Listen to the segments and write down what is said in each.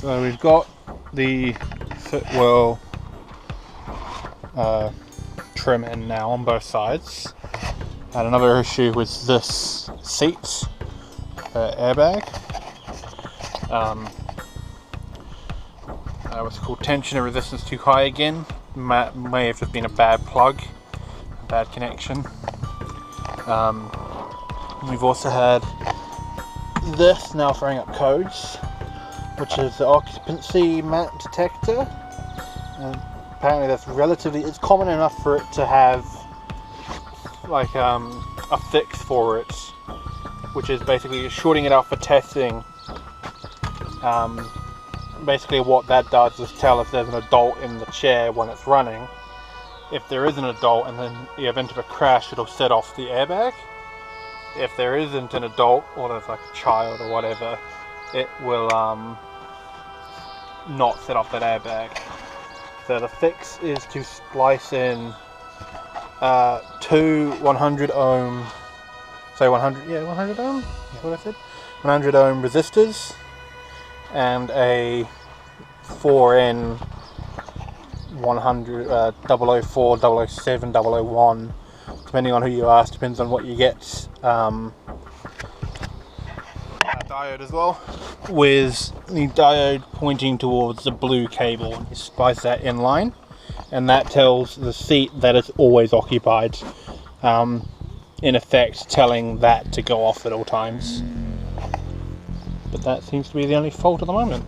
So we've got the footwell trim in now on both sides. Had another issue with this seat airbag. What's it called? Tension and resistance too high again. May have just been a bad plug, a bad connection. We've also had this now throwing up codes, which is the occupancy mat detector. And apparently that's it's common enough for it to have like a fix for it, which is basically shorting it out for testing. Basically what that does is tell if there's an adult in the chair when it's running. If there is an adult and then the event of a crash, it'll set off the airbag. If there isn't an adult, or there's like a child or whatever, it will not set off that airbag. So the fix is to splice in two 100 ohm, so 100 ohm, that's what I said, 100 ohm resistors, and a 4N 100 004, 007, 001, depending on who you ask, depends on what you get. Diode as well, with the diode pointing towards the blue cable, and you splice that in line, and that tells the seat that it's always occupied, in effect telling that to go off at all times. But that seems to be the only fault at the moment.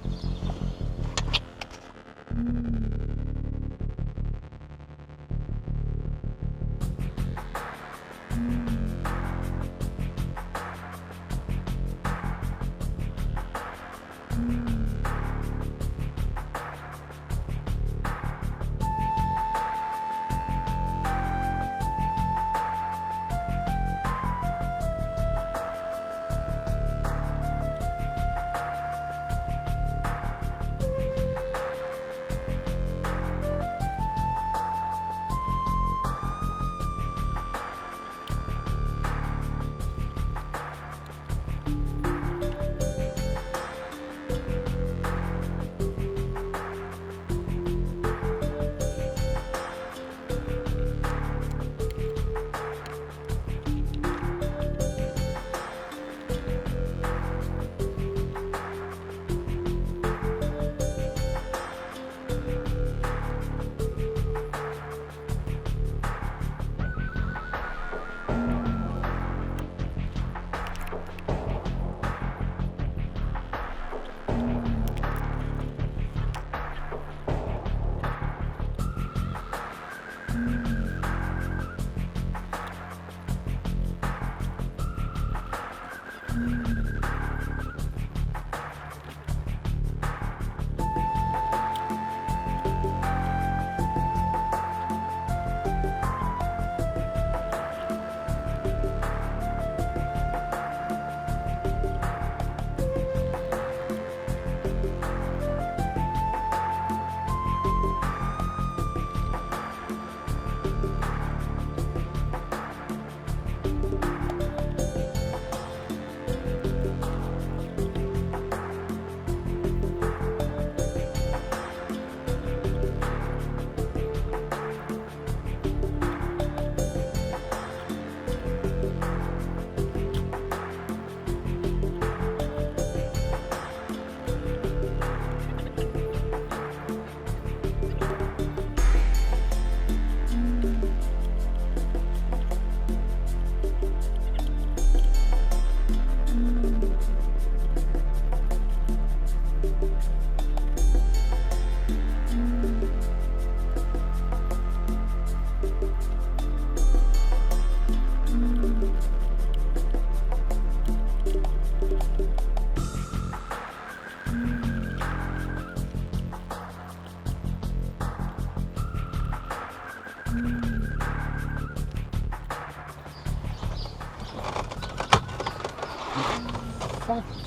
Fucking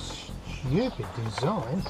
stupid design.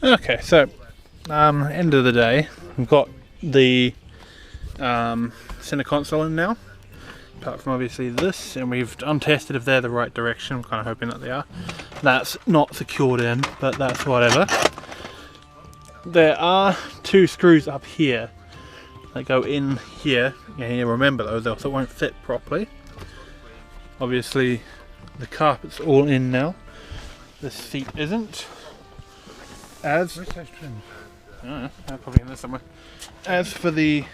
Okay, so end of the day, we've got the center console in now, apart from obviously this, and we've untested if they're the right direction. I'm kind of hoping that they are. That's not secured in, but that's whatever. There are two screws up here that go in here. Yeah, remember those, else it won't fit properly. Obviously, the carpet's all in now. This seat isn't. As I don't know, probably in there somewhere. As for the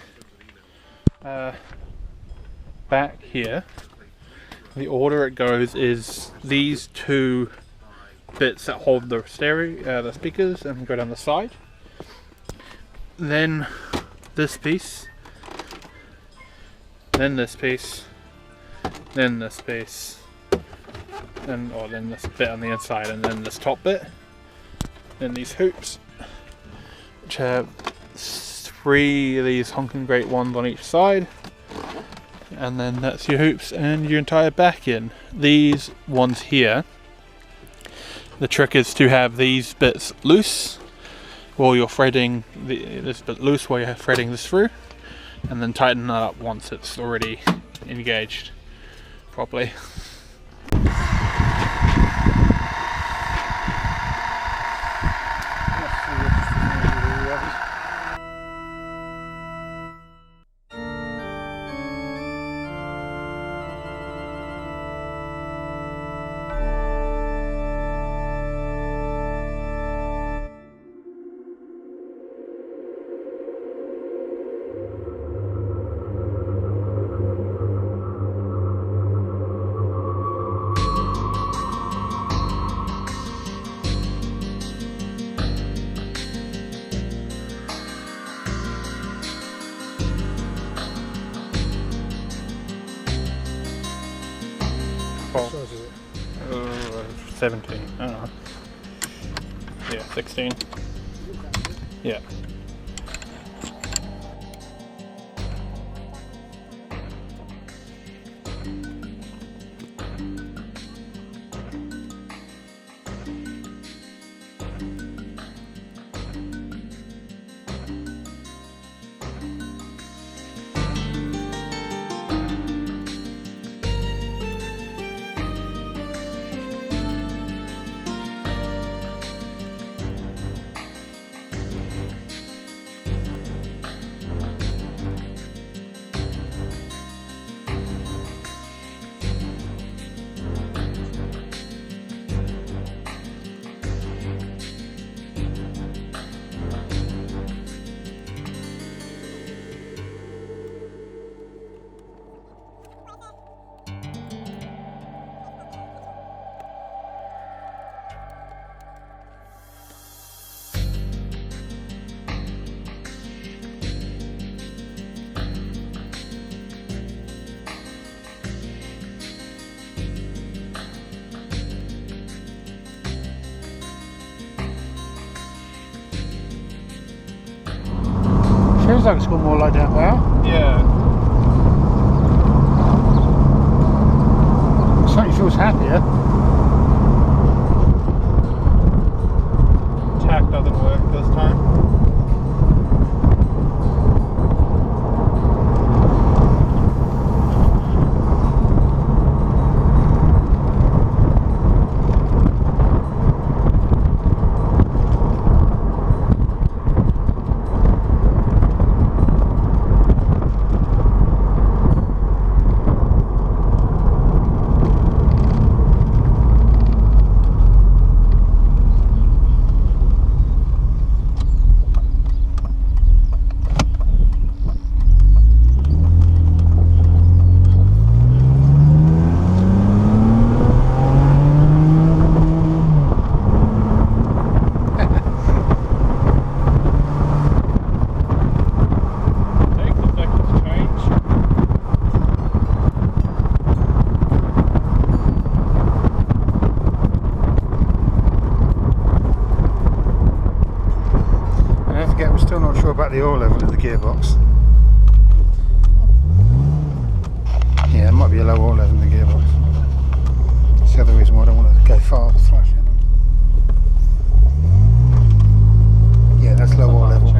back here, the order it goes is these two bits that hold the stereo, the speakers, and go down the side. Then this piece, then this piece, then this piece, then this bit on the inside, and then this top bit. Then these hoops, which have 3 of these honking great ones on each side, and then that's your hoops and your entire back in. These ones here, the trick is to have these bits loose while you're threading this bit loose while you're threading this through, and then tighten that up once it's already engaged properly. What size is it? 17, I don't know. Yeah, 16. Yeah. feels like it's got more low down power. Yeah. It certainly feels happier. Tack doesn't work this time. About the oil level of the gearbox. Yeah, it might be a low oil level in the gearbox. That's the other reason why I don't want to go far to thrash it. Yeah, that's low oil level.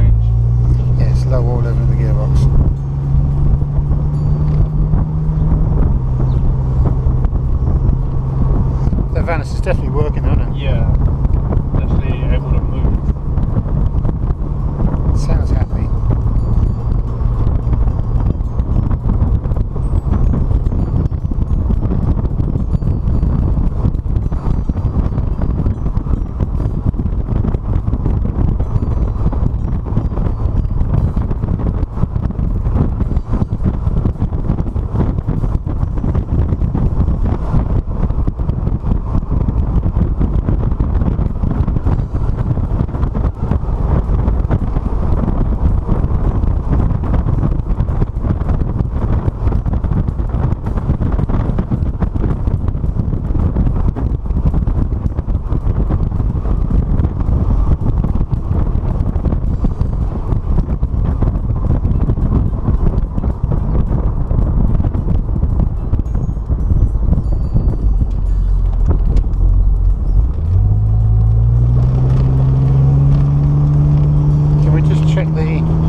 Yeah, it's low oil level in the gearbox. The Vanos is definitely working, isn't it? Yeah. Definitely able to move. Sounds happy.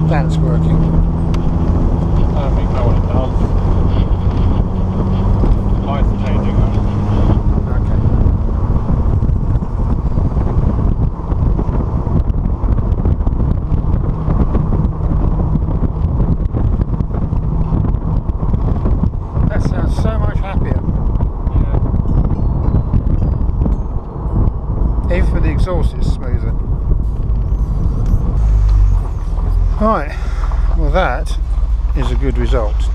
That's working. I don't think that what it does. Lights changing though. Okay. That sounds so much happier. Yeah. Even for the exhaust it's smoother. Right, well that is a good result.